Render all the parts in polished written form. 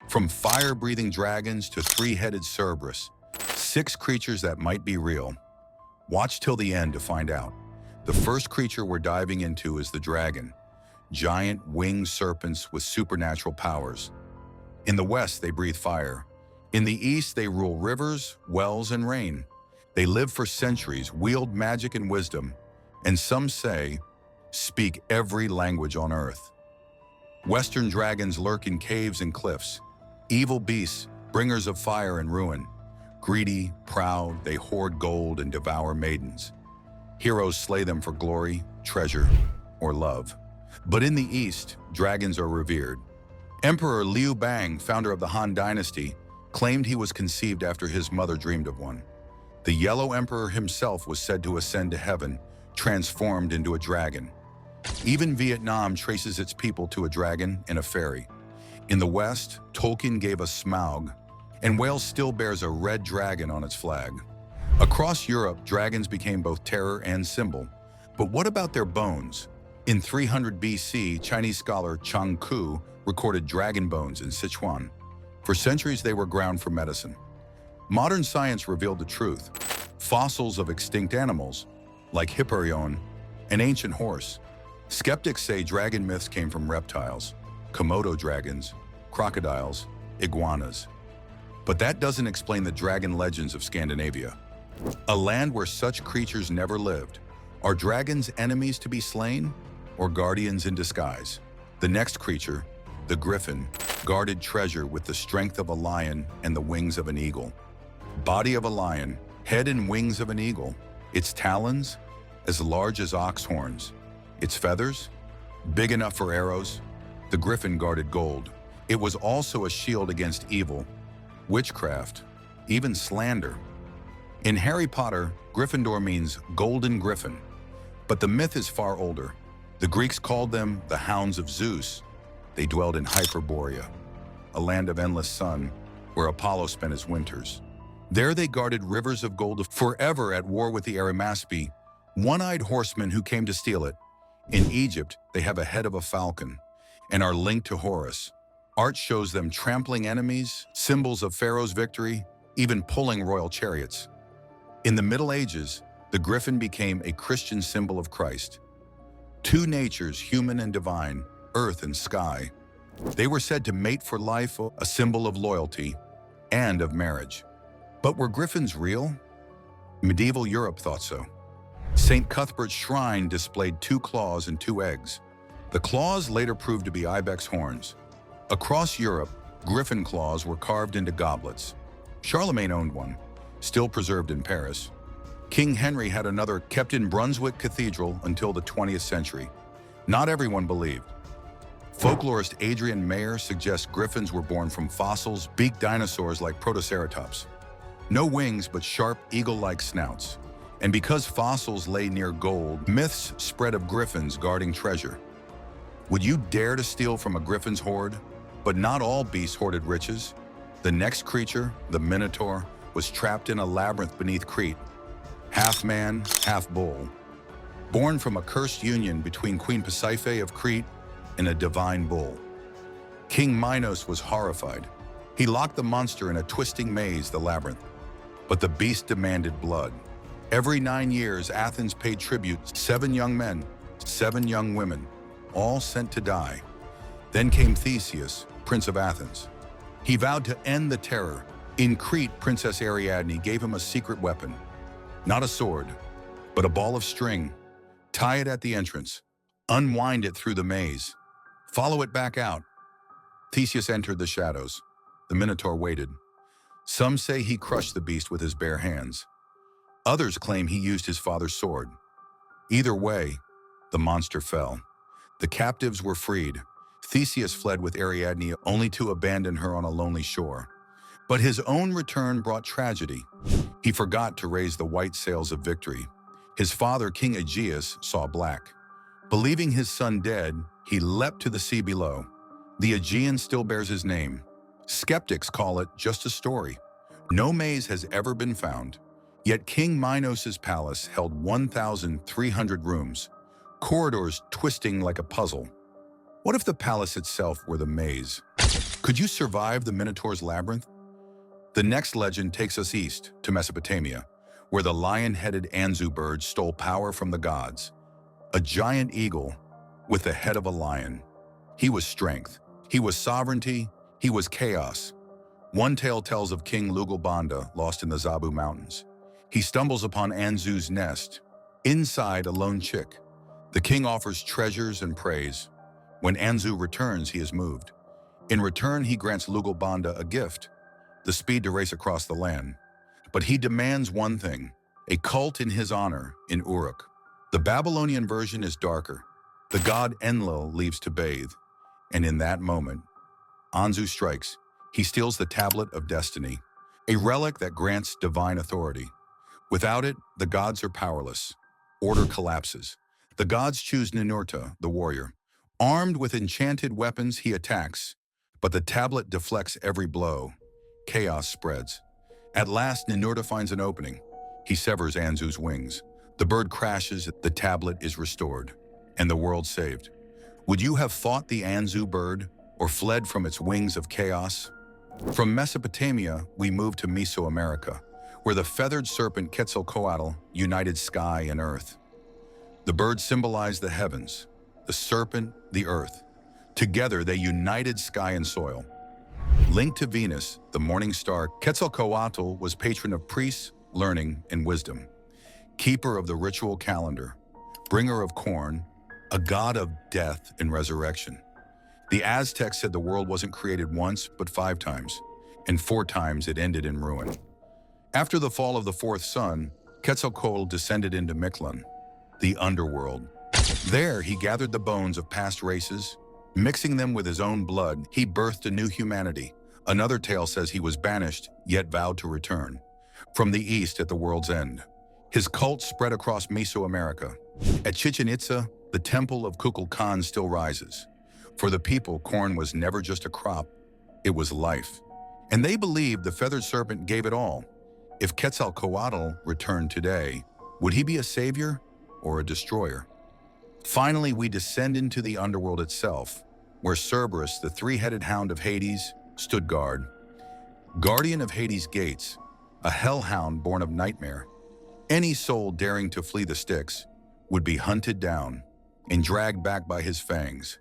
From fire-breathing dragons to three-headed Cerberus, 6 creatures that might be real. Watch till the end to find out. The first creature we're diving into is the dragon, giant winged serpents with supernatural powers. In the west, they breathe fire. In the east, they rule rivers, wells, and rain. They live for centuries, wield magic and wisdom, and some say, speak every language on earth. Western dragons lurk in caves and cliffs. Evil beasts, bringers of fire and ruin. Greedy, proud, they hoard gold and devour maidens. Heroes slay them for glory, treasure, or love. But in the east, dragons are revered. Emperor Liu Bang, founder of the Han Dynasty, claimed he was conceived after his mother dreamed of one. The Yellow Emperor himself was said to ascend to heaven, transformed into a dragon. Even Vietnam traces its people to a dragon and a fairy. In the West, Tolkien gave us Smaug, and Wales still bears a red dragon on its flag. Across Europe, dragons became both terror and symbol. But what about their bones? In 300 BC, Chinese scholar Chang Ku recorded dragon bones in Sichuan. For centuries, they were ground for medicine. Modern science revealed the truth. Fossils of extinct animals, like Hipparion, an ancient horse. Skeptics say dragon myths came from reptiles, Komodo dragons, crocodiles, iguanas. But that doesn't explain the dragon legends of Scandinavia, a land where such creatures never lived. Are dragons enemies to be slain, or guardians in disguise? The next creature, the Griffin, guarded treasure with the strength of a lion and the wings of an eagle. Body of a lion, head and wings of an eagle. Its talons, as large as ox horns. Its feathers, big enough for arrows. The Griffin guarded gold. It was also a shield against evil, witchcraft, even slander. In Harry Potter, Gryffindor means golden griffin, but the myth is far older. The Greeks called them the hounds of Zeus. They dwelled in Hyperborea, a land of endless sun, where Apollo spent his winters. There they guarded rivers of gold, forever at war with the Arimaspi, one-eyed horsemen who came to steal it. In Egypt, they have a head of a falcon and are linked to Horus. Art shows them trampling enemies, symbols of Pharaoh's victory, even pulling royal chariots. In the Middle Ages, the griffin became a Christian symbol of Christ. Two natures, human and divine, earth and sky. They were said to mate for life, a symbol of loyalty and of marriage. But were griffins real? Medieval Europe thought so. St. Cuthbert's shrine displayed 2 claws and 2 eggs. The claws later proved to be ibex horns. Across Europe, griffin claws were carved into goblets. Charlemagne owned one, still preserved in Paris. King Henry had another kept in Brunswick Cathedral until the 20th century. Not everyone believed. Folklorist Adrian Mayer suggests griffins were born from fossils, beaked dinosaurs like Protoceratops. No wings, but sharp, eagle-like snouts. And because fossils lay near gold, myths spread of griffins guarding treasure. Would you dare to steal from a griffin's hoard? But not all beasts hoarded riches. The next creature, the Minotaur, was trapped in a labyrinth beneath Crete. Half man, half bull. Born from a cursed union between Queen Pasiphae of Crete and a divine bull. King Minos was horrified. He locked the monster in a twisting maze, the labyrinth. But the beast demanded blood. Every 9 years, Athens paid tribute, 7 young men, 7 young women, all sent to die. Then came Theseus, Prince of Athens. He vowed to end the terror. In Crete, Princess Ariadne gave him a secret weapon. Not a sword, but a ball of string. Tie it at the entrance. Unwind it through the maze. Follow it back out. Theseus entered the shadows. The Minotaur waited. Some say he crushed the beast with his bare hands. Others claim he used his father's sword. Either way, the monster fell. The captives were freed. Theseus fled with Ariadne only to abandon her on a lonely shore. But his own return brought tragedy. He forgot to raise the white sails of victory. His father, King Aegeus, saw black. Believing his son dead, he leapt to the sea below. The Aegean still bears his name. Skeptics call it just a story. No maze has ever been found. Yet King Minos' palace held 1,300 rooms, corridors twisting like a puzzle. What if the palace itself were the maze? Could you survive the Minotaur's labyrinth? The next legend takes us east to Mesopotamia, where the lion-headed Anzu Bird stole power from the gods. A giant eagle with the head of a lion. He was strength. He was sovereignty. He was chaos. One tale tells of King Lugalbanda lost in the Zabu Mountains. He stumbles upon Anzu's nest. Inside, a lone chick. The king offers treasures and praise. When Anzu returns, he is moved. In return, he grants Lugalbanda a gift, the speed to race across the land. But he demands one thing, a cult in his honor in Uruk. The Babylonian version is darker. The god Enlil leaves to bathe, and in that moment, Anzu strikes. He steals the Tablet of Destiny, a relic that grants divine authority. Without it, the gods are powerless. Order collapses. The gods choose Ninurta, the warrior. Armed with enchanted weapons, he attacks, but the tablet deflects every blow. Chaos spreads. At last, Ninurta finds an opening. He severs Anzu's wings. The bird crashes, the tablet is restored, and the world saved. Would you have fought the Anzu bird or fled from its wings of chaos? From Mesopotamia, we move to Mesoamerica, where the feathered serpent Quetzalcoatl united sky and earth. The bird symbolized the heavens, the serpent, the earth. Together, they united sky and soil. Linked to Venus, the morning star, Quetzalcoatl was patron of priests, learning, and wisdom. Keeper of the ritual calendar, bringer of corn, a god of death and resurrection. The Aztecs said the world wasn't created once, but 5 times, and 4 times it ended in ruin. After the fall of the 4th sun, Quetzalcoatl descended into Mictlan, the underworld. There, he gathered the bones of past races. Mixing them with his own blood, he birthed a new humanity. Another tale says he was banished, yet vowed to return. From the east at the world's end. His cult spread across Mesoamerica. At Chichen Itza, the temple of Kukulkan still rises. For the people, corn was never just a crop, it was life. And they believed the feathered serpent gave it all. If Quetzalcoatl returned today, would he be a savior or a destroyer? Finally, we descend into the underworld itself, where Cerberus, the 3-headed hound of Hades, stood guard. Guardian of Hades' gates, a hellhound born of nightmare. Any soul daring to flee the Styx would be hunted down and dragged back by his fangs.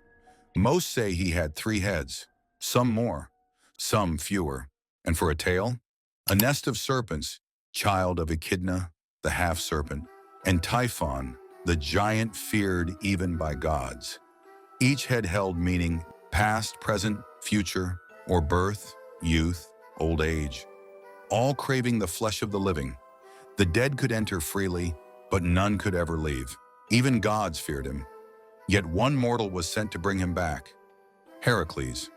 Most say he had 3 heads, some more, some fewer. And for a tail, a nest of serpents, child of Echidna, the half-serpent, and Typhon, the giant feared even by gods. Each head held meaning, past, present, future, or birth, youth, old age. All craving the flesh of the living. The dead could enter freely, but none could ever leave. Even gods feared him. Yet one mortal was sent to bring him back, Heracles.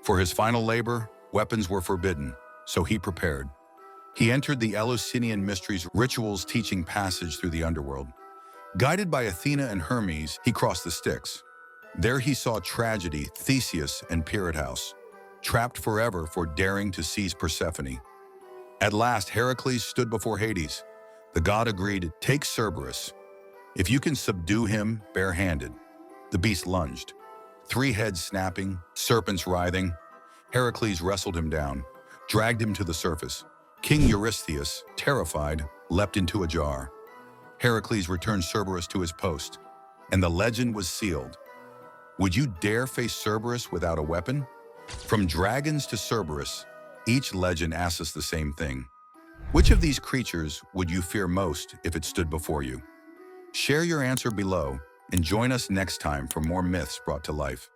For his final labor, weapons were forbidden, so he prepared. He entered the Eleusinian mysteries, rituals teaching passage through the underworld. Guided by Athena and Hermes, he crossed the Styx. There he saw tragedy, Theseus and Pirate House, trapped forever for daring to seize Persephone. At last, Heracles stood before Hades. The god agreed, take Cerberus. If you can subdue him bare-handed. The beast lunged. 3 heads snapping, serpents writhing. Heracles wrestled him down, dragged him to the surface. King Eurystheus, terrified, leapt into a jar. Heracles returned Cerberus to his post, and the legend was sealed. Would you dare face Cerberus without a weapon? From dragons to Cerberus, each legend asks us the same thing. Which of these creatures would you fear most if it stood before you? Share your answer below and join us next time for more myths brought to life.